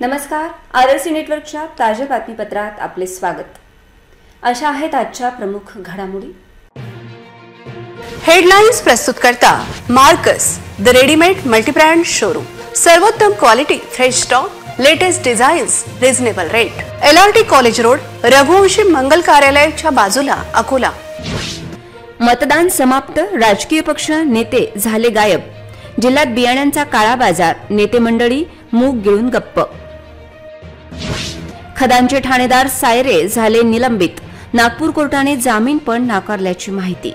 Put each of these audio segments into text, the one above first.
नमस्कार, आरसी नेटवर्कच्या ताज्या बातमीपत्रात आपले स्वागत। अशा आहेत आजच्या प्रमुख घडामोडी। हेडलाइन्स प्रस्तुत करता Marcus the readymade multibrand showroom. सर्वोत्तम quality, fresh stock, latest designs, reasonable rate. LRT college road, Raghuvanshi Mangal कार्यालयाच्या बाजूला, अकोला। मतदान समाप्त, राजकीय पक्ष नेते झाले गायब। जिल्ह्यात बियाण्यांचा काळा बाजार, नेते मंडळी मूग गिळून गप्प। खदानचे ठाणेदार सायरे झाले निलंबित, नागपूर कोर्टाने जामीन पण नाकारल्याची माहिती।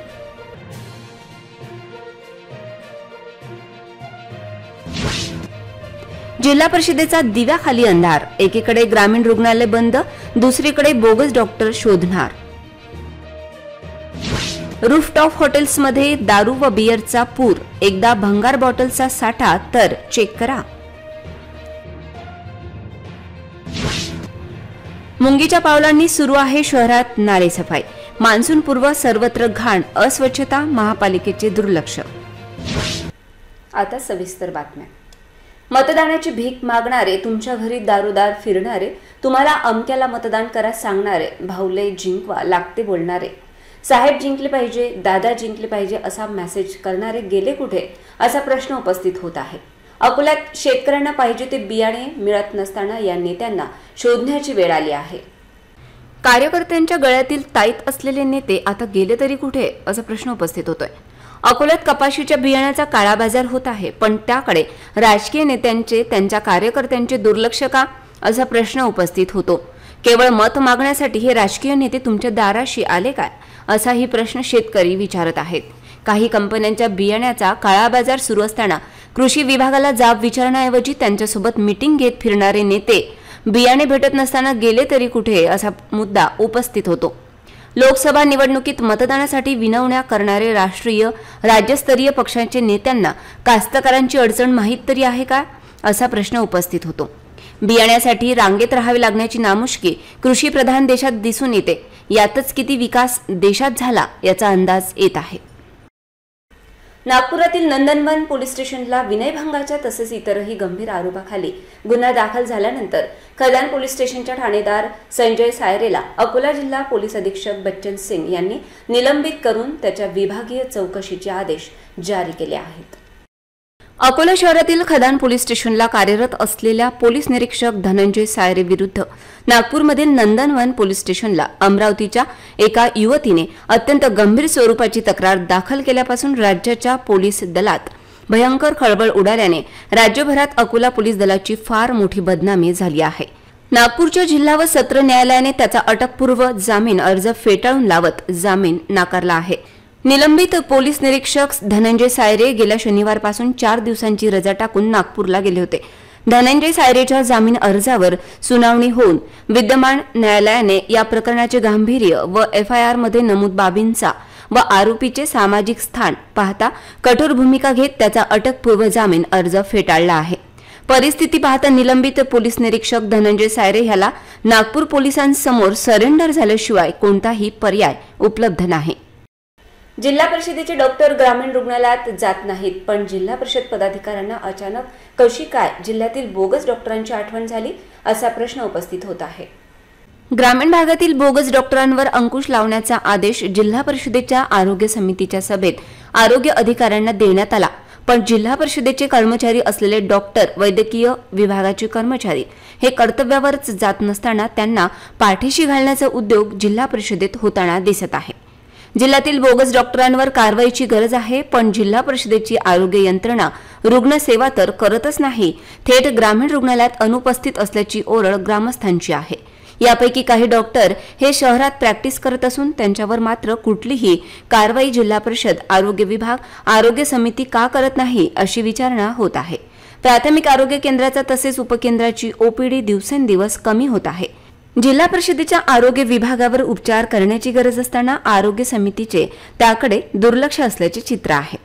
जिल्हा परिषदेचा दिव्याखाली अंधार, एकीकडे ग्रामीण रुग्णालय बंद, दुसरीकडे बोगस डॉक्टर शोधणार। रूफटॉप हॉटेल्समध्ये दारू व बियरचा पूर, एकदा भंगार बॉटलचा साठा तर चेक करा। मुंगीच्या पावलांनी सुरू आहे शहरात नालेसफाई, मान्सून पूर्व सर्वत्र घाण, अस्वच्छता, महापालिकेचे दुर्लक्ष। आता सविस्तर बातम्या। मतदानाची भीक मागणारे, तुमच्या घरी दारोदार फिरणारे, तुम्हाला अमक्याला मतदान करा सांगणारे, भाऊले जिंकवा लागते बोलणारे, साहेब जिंकले पाहिजे, दादा जिंकले पाहिजे असा मेसेज करणारे गेले कुठे, असा प्रश्न उपस्थित होत आहे। अकोल्यात शेतकऱ्यांना पाहिजे ते बियाणे मिळत नसताना या नेत्यांना शोधण्याची वेळ आली आहे। कार्यकर्त्यांच्या गळ्यातील ताईत असलेले नेते आता गेले तरी कुठे, असा प्रश्न उपस्थित होतोय। अकोल्यात कपाशीच्या बियाण्याचा काळा बाजार होत आहे, पण त्याकडे राजकीय नेत्यांचे, त्यांच्या कार्यकर्त्यांचे दुर्लक्ष का, असा प्रश्न उपस्थित होतो। केवळ मत मागण्यासाठी हे राजकीय नेते तुमच्या दाराशी आले काय, असाही प्रश्न शेतकरी विचारत आहेत। काही कंपन्यांच्या बियाण्याचा काळा बाजार सुरू असताना कृषी विभागाला जाब विचारण्याऐवजी त्यांच्यासोबत मीटिंग घेत फिरणारे नेते बियाणे भेटत नसताना गेले तरी कुठे, असा मुद्दा उपस्थित होतो। लोकसभा निवडणुकीत मतदानासाठी विनवण्या करणारे राष्ट्रीय, राज्यस्तरीय पक्षांचे नेत्यांना कास्तकारांची अडचण माहीत तरी आहे का, असा प्रश्न उपस्थित होतो। बियाण्यासाठी रांगेत राहावे लागण्याची नामुष्की कृषी प्रधान देशात दिसून येते, यातच किती विकास देशात झाला याचा अंदाज येत आहे। नागपुरातील नंदनवन पोलीस स्टेशनला विनयभंगाच्या तसेच इतरही गंभीर आरोपाखाली गुन्हा दाखल झाल्यानंतर खदान पोलीस स्टेशनच्या ठाणेदार संजय सायरेला अकोला जिल्हा पोलीस अधीक्षक बच्चन सिंग यांनी निलंबित करून त्याच्या विभागीय चौकशीचे आदेश जारी केले आहेत। अकोला शहरातील खदान पोलीस स्टेशनला कार्यरत असलेल्या पोलीस निरीक्षक धनंजय सायरे विरुद्ध नागपूरमधील नंदनवन पोलीस स्टेशनला अमरावतीच्या एका युवतीने अत्यंत गंभीर स्वरूपाची तक्रार दाखल केल्यापासून राज्याच्या पोलीस दलात भयंकर खळबळ उडाल्याने राज्यभरात अकोला पोलीस दलाची फार मोठी बदनामी झाली आहे। नागपूरच्या जिल्हा व सत्र न्यायालयाने त्याचा अटकपूर्व जामीन अर्ज फेटाळून लावत जामीन नाकारला आहे। निलंबित पोलीस निरीक्षक धनंजय सायरे गेल्या शनिवारपासून 4 दिवसांची रजा टाकून नागपूरला गेले होते। धनंजय सायरेच्या जामीन अर्जावर सुनावणी होऊन विद्यमान न्यायालयाने या प्रकरणाचे गांभीर्य व FIR मध्ये नमूद बाबींचा व आरोपीचे सामाजिक स्थान पाहता कठोर भूमिका घेत त्याचा अटकपूर्व जामीन अर्ज फेटाळला आहे। परिस्थिती पाहता निलंबित पोलीस निरीक्षक धनंजय सायरे ह्याला नागपूर पोलिसांसमोर सरेंडर झाल्याशिवाय कोणताही पर्याय उपलब्ध नाही। जिल्हा परिषदेचे डॉक्टर ग्रामीण रुग्णालयात जात नाहीत, पण जिल्हा परिषद पदाधिकाऱ्यांना अचानक कशी काय जिल्ह्यातील बोगस डॉक्टरांची आठवण झाली, असा प्रश्न उपस्थित होत आहे। ग्रामीण भागातील बोगस डॉक्टरांवर अंकुश लावण्याचा आदेश जिल्हा परिषदेच्या आरोग्य समितीच्या सभेत आरोग्य अधिकाऱ्यांना देण्यात आला, पण जिल्हा परिषदेचे कर्मचारी असलेले डॉक्टर, वैद्यकीय विभागाचे कर्मचारी हे कर्तव्यावरच जात नसताना त्यांना पाठीशी घालण्याचा उद्योग जिल्हा परिषदेत होताना दिसत आहे। जिल्ह्यातील बोगस डॉक्टरांवर कारवाईची गरज आहे, पण जिल्हा परिषदेची आरोग्य यंत्रणा रुग्णसेवा तर करतच नाही, थेट ग्रामीण रुग्णालयात अनुपस्थित असल्याची ओरड ग्रामस्थांची आहे। यापैकी काही डॉक्टर हे शहरात प्रॅक्टिस करत असून त्यांच्यावर मात्र कुठलीही कारवाई जिल्हा परिषद, आरोग्य विभाग, आरोग्य समिती का करत नाही, अशी विचारणा होत आहे। प्राथमिक आरोग्य केंद्राचा तसेच उपकेंद्राची OPD दिवसेंदिवस कमी होत आहे। जिल्हा परिषदेच्या आरोग्य विभागावर उपचार करण्याची गरज असताना आरोग्य समितीचे त्याकडे दुर्लक्ष असल्याचे चित्र आहे।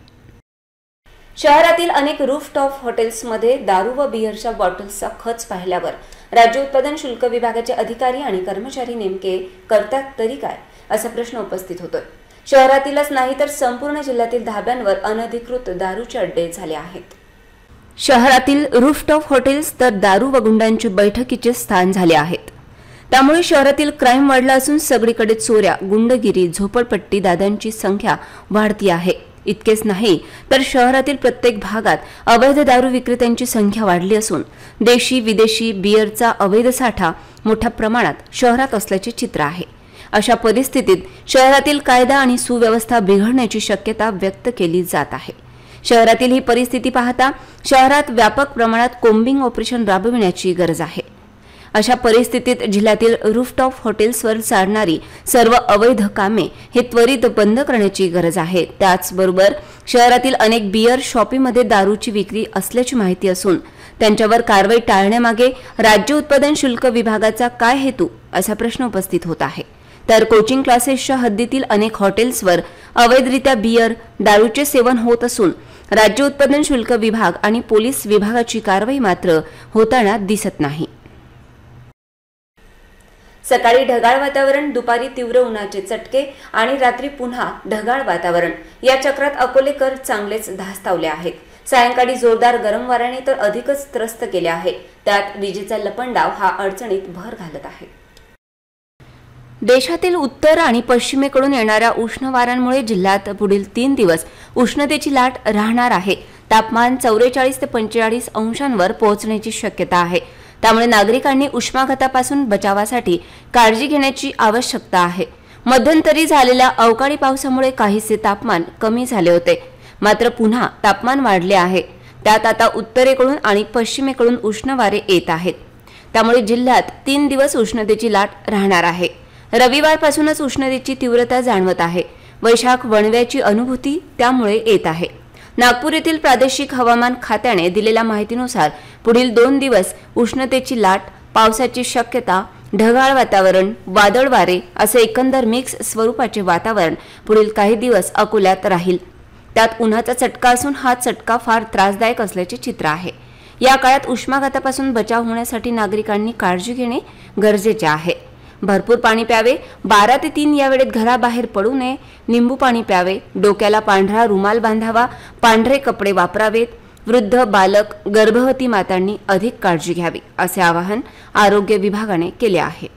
शहरातील अनेक रूफटॉप हॉटेल्समध्ये दारू व बियरच्या बॉटल्सचा खच पाहिल्यावर राज्य उत्पादन शुल्क विभागाचे अधिकारी आणि कर्मचारी नेमके करतात तरी काय, असा प्रश्न उपस्थित होतोय। शहरातीलच नाही तर संपूर्ण जिल्ह्यातील धाब्यांवर अनधिकृत दारूचे अड्डे झाले आहेत। शहरातील रूफटॉप हॉटेल्स तर दारू व गुंडांचे बैठकीचे स्थान झाले आहेत. त्यामुळे शहरातील क्राईम वाढला असून सगळीकडे चोऱ्या, गुंडगिरी, झोपडपट्टी दादांची संख्या वाढती आहे. इतकेच नाही तर शहरातील प्रत्येक भागात अवैध दारू विक्रेत्यांची संख्या वाढली असून देशी विदेशी बिअरचा अवैध साठा मोठ्या प्रमाणात शहरात असल्याचे चित्र आहे. अशा परिस्थितीत शहरातील कायदा आणि सुव्यवस्था बिघडण्याची शक्यता व्यक्त केली जात आहे. शहरातील ही परिस्थिती पाहता शहरात व्यापक प्रमाणात कोम्बिंग ऑपरेशन राबविण्याची गरज आहे. अशा परिस्थितीत जिल्ह्यातील रूफटॉप हॉटेल्सवर चालणारी सर्व अवैध कामे हे त्वरित बंद करण्याची गरज आहे. त्याचबरोबर शहरातील अनेक बिअर शॉपीमध्ये दारूची विक्री असल्याची माहिती असून त्यांच्यावर कारवाई टाळण्यामागे राज्य उत्पादन शुल्क विभागाचा काय हेतू असा प्रश्न उपस्थित होत आहे. तर कोचिंग क्लासेसच्या हद्दीतील अनेक हॉटेल्सवर अवैधरित्या बिअर, दारूचे सेवन होत असून राज्य उत्पादन शुल्क विभाग आणि पोलीस विभागाची कारवाई मात्र होताना दिसत नाही. सकाळी ढगाळ वातावरण, दुपारी तीव्र उन्हाचे चटके आणि रात्री पुन्हा ढगाळ वातावरण या चक्रात अकोलेकर चांगलेच धास्तावले आहेत. सायंकाळी जोरदार गरम वाऱ्याने तर अधिकच त्रस्त केले आहे. त्यात विजेचा लपंडाव हा अडचणीत भर घालत आहे. देशातील उत्तर आणि पश्चिमेकडून येणाऱ्या उष्ण वाऱ्यांमुळे जिल्ह्यात पुढील 3 दिवस उष्णतेची लाट राहणार आहे. तापमान 44 ते 45 अंशांवर पोहोचण्याची शक्यता आहे. त्यामुळे नागरिकांनी उष्माघातापासून बचावासाठी काळजी घेण्याची आवश्यकता आहे. मध्यंतरी झालेल्या अवकाळी पावसामुळे काहीसे तापमान कमी झाले होते, मात्र पुन्हा तापमान वाढले आहे. त्यात आता उत्तरेकडून आणि पश्चिमेकडून उष्ण वारे येत आहेत. त्यामुळे जिल्ह्यात 3 दिवस उष्णतेची लाट राहणार आहे. रविवारपासूनच उष्णतेची तीव्रता जाणवत आहे. वैशाख वणव्याची अनुभूती त्यामुळे येत आहे. नागपूर येथील प्रादेशिक हवामान खात्याने दिलेल्या माहितीनुसार पुढील 2 दिवस उष्णतेची लाट, पावसाची शक्यता, ढगाळ वातावरण, वादळ वारे असे एकंदर मिक्स स्वरूपाचे वातावरण पुढील काही दिवस अकोल्यात राहील. त्यात उन्हाचा चटका असून हा चटका फार त्रासदायक असल्याचे चित्र आहे. या काळात उष्माघातापासून बचाव होण्यासाठी नागरिकांनी काळजी घेणे गरजेचे आहे. भरपूर पाणी प्यावे. 12 ते 3 या वेळेत घराबाहेर पडू नये. निंबू पाणी प्यावे. डोक्याला पांढरा रुमाल बांधावा. पांढरे कपडे वापरावेत. वृद्ध, बालक, गर्भवती मातांनी अधिक काळजी घ्यावी असे आवाहन आरोग्य विभागाने केले आहे.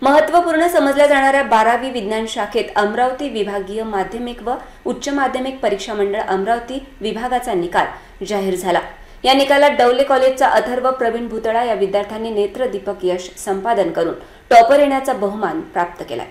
महत्त्वपूर्ण समजल्या जाणाऱ्या 12वी विज्ञान शाखेत अमरावती विभागीय माध्यमिक व उच्च माध्यमिक परीक्षा मंडळ अमरावती विभागाचा निकाल जाहीर झाला. या निकालात डवले कॉलेजचा अथर्व प्रवीण भुतळा या विद्यार्थ्यांनी नेत्रदीपक यश संपादन करून टॉपर येण्याचा बहुमान प्राप्त केलाय.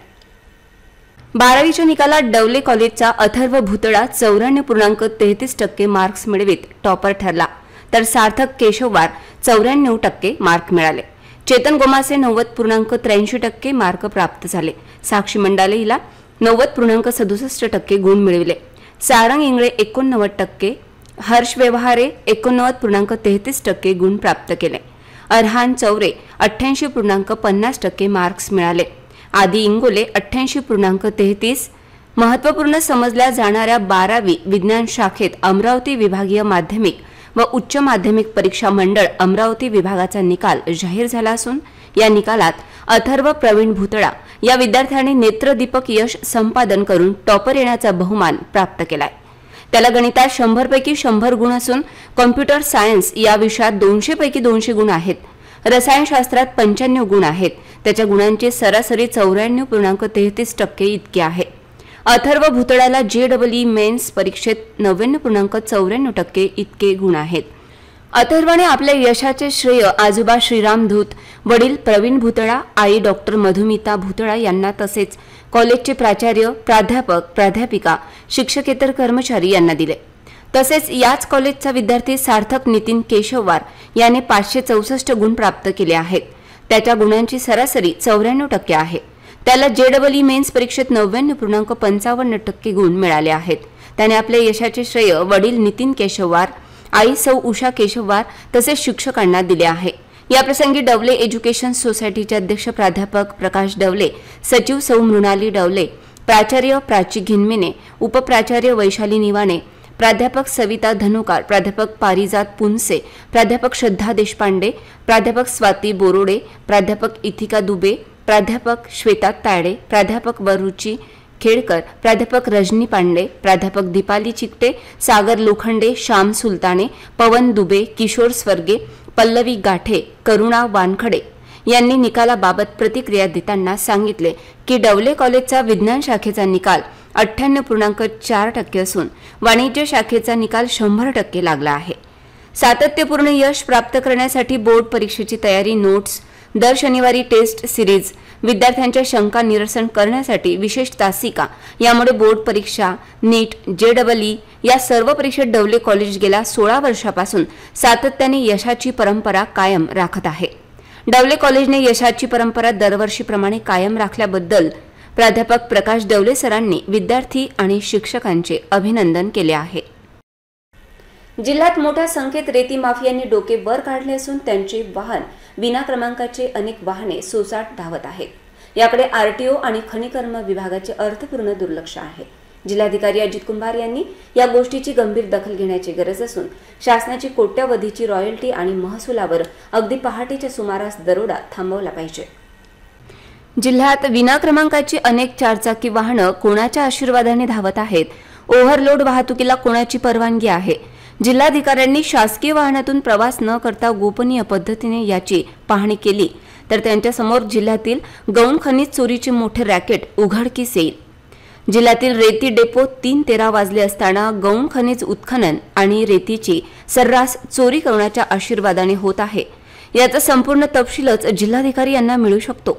12वीच्या निकालात डवले कॉलेजचा अथर्व भुतळा 94.33% मार्क्स मिळवित टॉपर ठरला. तर सार्थक केशववार 94% मार्क मिळाले. चेतन गोमासे 90.83% मार्क प्राप्त झाले. साक्षी मंडाले हिला 90.67% गुण मिळविले. सारंग इंगळे 89%, हर्ष व्यवहारे 89.33% गुण प्राप्त केले. अरहान चौरे 88.50% मार्क्स मिळाले. आदी इंगोले 88.33. महत्त्वपूर्ण समजल्या जाणाऱ्या 12वी विज्ञान शाखेत अमरावती विभागीय माध्यमिक व उच्च माध्यमिक परीक्षा मंडळ अमरावती विभागाचा निकाल जाहीर झाला असून या निकालात अथर्व प्रवीण भुतळा या विद्यार्थ्याने नेत्रदीपक यश संपादन करून टॉपर येण्याचा बहुमान प्राप्त केलाय. त्याला गणितात 100 पैकी 100 गुण असून कॉम्प्युटर सायन्स या विषयात 200 पैकी 200 गुण आहेत. रसायनशास्त्रात 95 गुण आहेत. त्याच्या गुणांची सरासरी 94.33% इतकी आहे. अथर्व भुतळाला JEE मेन्स परीक्षेत 90.94% इतके गुण आहेत. अथर्वने आपल्या यशाचे श्रेय आजोबा श्रीराम धूत, वडील प्रवीण भुतळा, आई डॉक्टर मधुमिता भुतळा यांना तसेच कॉलेजचे प्राचार्य, प्राध्यापक, प्राध्यापिका, शिक्षकेतर कर्मचारी यांना दिले. तसेच याच कॉलेजचा विद्यार्थी सार्थक नितीन केशववार याने 564 गुण प्राप्त केले आहेत. त्याच्या गुणांची सरासरी 94% आहे. त्याला JEE मेन्स परीक्षेत 90.55% गुण मिळाले आहेत. त्याने आपल्या यशाचे श्रेय वडील नितीन केशववार, आई सौ उषा केशववार तसेच शिक्षकांना दिले आहे. याप्रसंगी डवले एज्युकेशन सोसायटीचे अध्यक्ष प्राध्यापक प्रकाश डवले, सचिव सौ मृणाली डवले, प्राचार्य प्राची घिनमिने, उपप्राचार्य वैशाली निवाणे, प्राध्यापक सविता धनुकार, प्राध्यापक पारिजात पुनसे, प्राध्यापक श्रद्धा देशपांडे, प्राध्यापक स्वाती बोरोडे, प्राध्यापक इथिका दुबे, प्राध्यापक श्वेता तायडे, प्राध्यापक वरुची खेडकर, प्राध्यापक रजनी पांडे, प्राध्यापक दीपाली चिकटे, सागर लोखंडे, श्याम सुलताने, पवन दुबे, किशोर स्वर्गे, पल्लवी गाठे, करुणा वानखडे यांनी निकालाबाबत प्रतिक्रिया देताना सांगितले की डवले कॉलेजचा विज्ञान शाखेचा निकाल 98.4% असून वाणिज्य शाखेचा निकाल 100% लागला आहे. सातत्यपूर्ण यश प्राप्त करण्यासाठी बोर्ड परीक्षेची तयारी, नोट्स, दर शनिवारी टेस्ट सिरीज, विद्यार्थ्यांच्या शंका निरसन करण्यासाठी विशेष तासिका, यामुळे बोर्ड परीक्षा, नीट, JEE या सर्व परीक्षेत डवले कॉलेज गेल्या 16 वर्षापासून सातत्याने यशाची परंपरा कायम राखत आहे. डवले कॉलेजने यशाची परंपरा दरवर्षीप्रमाणे कायम राखल्याबद्दल प्राध्यापक प्रकाश डवले सरांनी विद्यार्थी आणि शिक्षकांचे अभिनंदन केले आहे. जिल्ह्यात मोठ्या संख्येत रेती माफियांनी डोके वर काढले असून त्यांचे वाहन विना क्रमांकाचे अनेक वाहने सोसाट धावत आहेत. याकडे RTO आणि खनिकर्म विभागाचे अर्थपूर्ण दुर्लक्ष आहे. जिल्हाधिकारी अजित कुंभार यांनी या गोष्टीची गंभीर दखल घेण्याची गरज असून शासनाची कोट्यवधीची रॉयल्टी आणि महसुलावर अगदी पहाटेच्या सुमारास दरोडा थांबवला पाहिजे. जिल्ह्यात विना क्रमांकाची अनेक चारचाकी वाहनं कोणाच्या आशीर्वादाने धावत आहेत? ओव्हरलोड वाहतुकीला कोणाची परवानगी आहे? जिल्हाधिकाऱ्यांनी शासकीय वाहनातून प्रवास न करता गोपनीय पद्धतीने याची पाहणी केली तर त्यांच्यासमोर जिल्ह्यातील गौण खनिज चोरीचे मोठे रॅकेट उघडकीस येईल. जिल्ह्यातील रेती डेपो 3:13 वाजले असताना गौण खनिज उत्खनन आणि रेतीची सर्रास चोरी करण्याच्या आशीर्वादाने होत आहे. याचा संपूर्ण तपशीलच जिल्हाधिकारी यांना मिळू शकतो.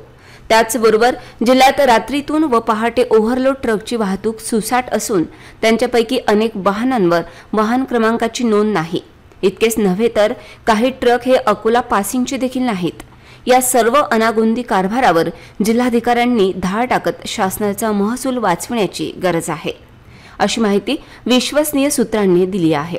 त्याचबरोबर जिल्ह्यात रात्रीतून व पहाटे ओव्हरलोड ट्रकची वाहतूक सुसाट असून त्यांच्यापैकी अनेक वाहनांवर वाहन क्रमांकाची नोंद नाही. इतकेच नव्हे तर काही ट्रक हे अकोला पासिंगचे देखील नाहीत. या सर्व अनागोंदी कारभारावर जिल्हाधिकाऱ्यांनी धाड टाकत शासनाचा महसूल वाचविण्याची गरज आहे, अशी माहिती विश्वसनीय सूत्रांनी दिली आहे.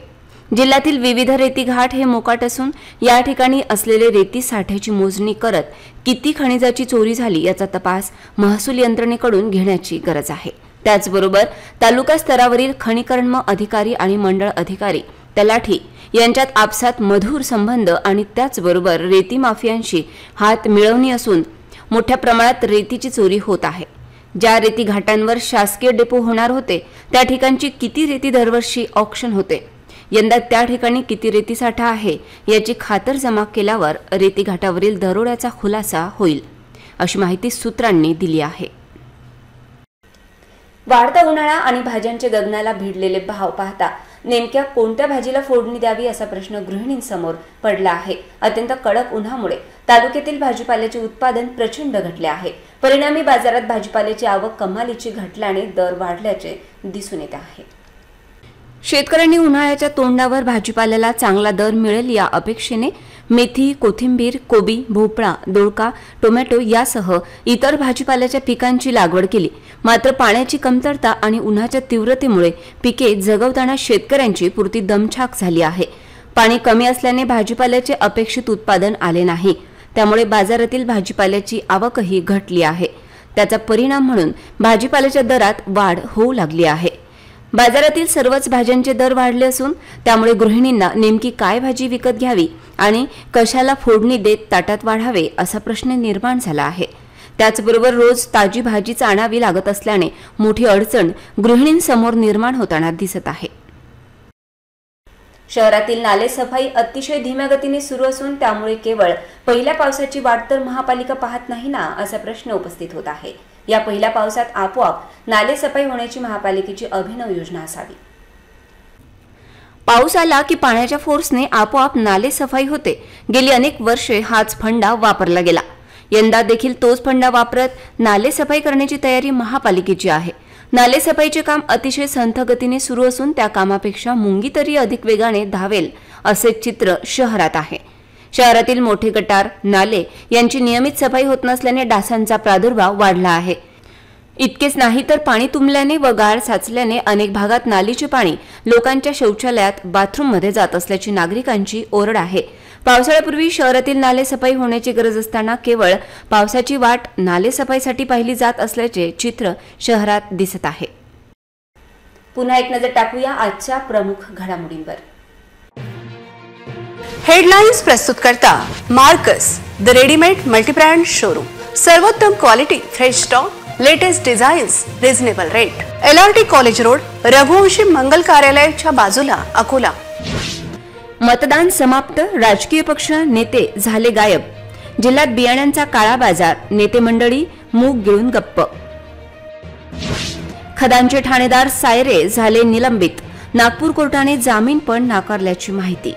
जिल्ह्यातील विविध रेती घाट हे मोकाट असून या ठिकाणी असलेले रेती साठ्याची मोजणी करत किती खनिजाची चोरी झाली याचा तपास महसूल यंत्रणेकडून घेण्याची गरज आहे. त्याचबरोबर तालुका स्तरावरील खनिकर्म अधिकारी आणि मंडळ अधिकारी, तलाठी यांच्यात आपसात मधुर संबंध आणि त्याचबरोबर रेती माफियांशी हात मिळवणी असून मोठ्या प्रमाणात रेतीची चोरी होत आहे. ज्या रेती घाटांवर शासकीय डेपो होणार होते त्या ठिकाणची किती रेती दरवर्षी ऑक्शन होते, यंदा त्या ठिकाणी किती रेती साठा आहे याची खातरजमा केल्यावर रेती घाटावरील दरोड्याचा खुलासा होईल, अशी माहिती सूत्रांनी दिली आहे. वाढता उन्हाळा आणि भाज्यांचे गगनाला भिडलेले भाव पाहता नेमक्या कोणत्या भाजीला फोडणी द्यावी असा प्रश्न गृहिणींसमोर पडला आहे. अत्यंत कडक उन्हामुळे तालुक्यातील भाजीपाल्याचे उत्पादन प्रचंड घटले आहे. परिणामी बाजारात भाजीपाल्याची आवक कमालीची घटल्याने दर वाढल्याचे दिसून येत आहे. शेतकऱ्यांनी उन्हाळ्याच्या तोंडावर भाजीपाल्याला चांगला दर मिळेल या अपेक्षेने मेथी, कोथिंबीर, कोबी, भोपळा, दोडका, टोमॅटो यासह इतर भाजीपाल्याच्या पिकांची लागवड केली. मात्र पाण्याची कमतरता आणि उन्हाच्या तीव्रतेमुळे पिके जगवताना शेतकऱ्यांची पुरती दमछाक झाली आहे. पाणी कमी असल्याने भाजीपाल्याचे अपेक्षित उत्पादन आले नाही. त्यामुळे बाजारातील भाजीपाल्याची आवकही घटली आहे. त्याचा परिणाम म्हणून भाजीपाल्याच्या दरात वाढ होऊ लागली आहे. बाजारातील सर्वच भाज्यांचे दर वाढले असून त्यामुळे गृहिणींना नेमकी काय भाजी विकत घ्यावी आणि कशाला फोडणी देत ताटात वाढावे असा प्रश्न निर्माण झाला आहे. त्याचबरोबर रोज ताजी भाजीच आणावी लागत असल्याने मोठी अडचण गृहिणींसमोर निर्माण होताना दिसत आहे. शहरातील नाले सफाई अतिशय धीम्या गतीने सुरू असून त्यामुळे केवळ पहिल्या पावसाची वाट तर महापालिका पाहत नाही ना असा प्रश्न उपस्थित होत आहे. या पहिल्या पावसात आपोआप नाले सफाई होण्याची महापालिकेची अभिनव योजना असावी. पाऊस आला की पाण्याच्या फोर्सने आपोआप नाले सफाई होते. गेली अनेक वर्षे हाच फंडा वापरला गेला. यंदा देखील तोच फंडा वापरत नाले सफाई करण्याची तयारी महापालिकेची आहे. नाले सफाईचे काम अतिशय संथ गतीने सुरू असून त्या कामापेक्षा मुंगी तरी अधिक वेगाने धावेल असे चित्र शहरात आहे. शहरातील मोठे गटार, नाले यांची नियमित सफाई होत नसल्याने डासांचा प्रादुर्भाव वाढला आहे. इतकेच नाही तर पाणी तुंबल्याने व गाळ साचल्याने अनेक भागात नालीचे पाणी लोकांच्या शौचालयात, बाथरूममध्ये जात असल्याची नागरिकांची ओरड आहे. पावसाळ्यापूर्वी शहरातील नाले सफाई होण्याची गरज असताना केवळ पावसाची वाट नाले सफाईसाठी पाहिली जात असल्याचे चित्र शहरात दिसत आहे. पुन्हा एक नजर टाकूया आजच्या प्रमुख घडामोडींवर. हेडलाइन्स प्रस्तुत करता Marcus the readymade multibrand showroom. सर्वोत्तम quality, fresh stock, latest designs, reasonable rate. LRT college road, Raghuvanshi Mangal कार्यालयाच्या बाजूला, अकोला. मतदान समाप्त, राजकीय पक्ष नेते झाले गायब. जिल्ह्यात बियाण्यांचा काळा बाजार, नेते मंडळी मूग गिळून गप्प. खदानचे ठाणेदार सायरे झाले निलंबित. नागपूर कोर्टाने जामीन पण नाकारल्याची माहिती.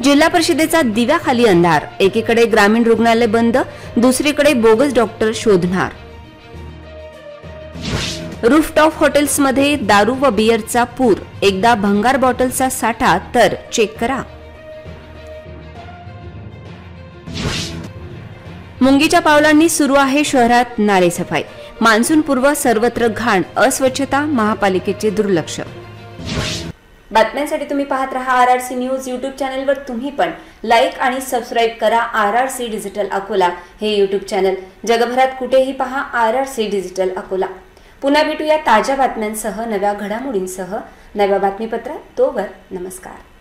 जिल्हा परिषदेचा दिव्याखाली अंधार, एकीकडे ग्रामीण रुग्णालय बंद, दुसरीकडे बोगस डॉक्टर शोधणार. रूफटॉप हॉटेल्समध्ये दारू व बियरचा पूर, एकदा भंगार बॉटलचा साठा तर चेक करा. मुंगीच्या पावलांनी सुरू आहे शहरात नालेसफाई. मान्सूनपूर्व सर्वत्र घाण, अस्वच्छता, महापालिकेचे दुर्लक्ष. बातम्यांसाठी तुम्ही पाहत रहा RRC न्यूज. युट्यूब चॅनलवर तुम्ही पण लाईक आणि सबस्क्राईब करा RRC डिजिटल अकोला हे युट्यूब चॅनल. जगभरात कुठेही पहा RRC डिजिटल अकोला. पुन्हा भेटूया ताज्या बातम्यांसह, नव्या घडामोडींसह नव्या बातमीपत्रात. तोवर नमस्कार.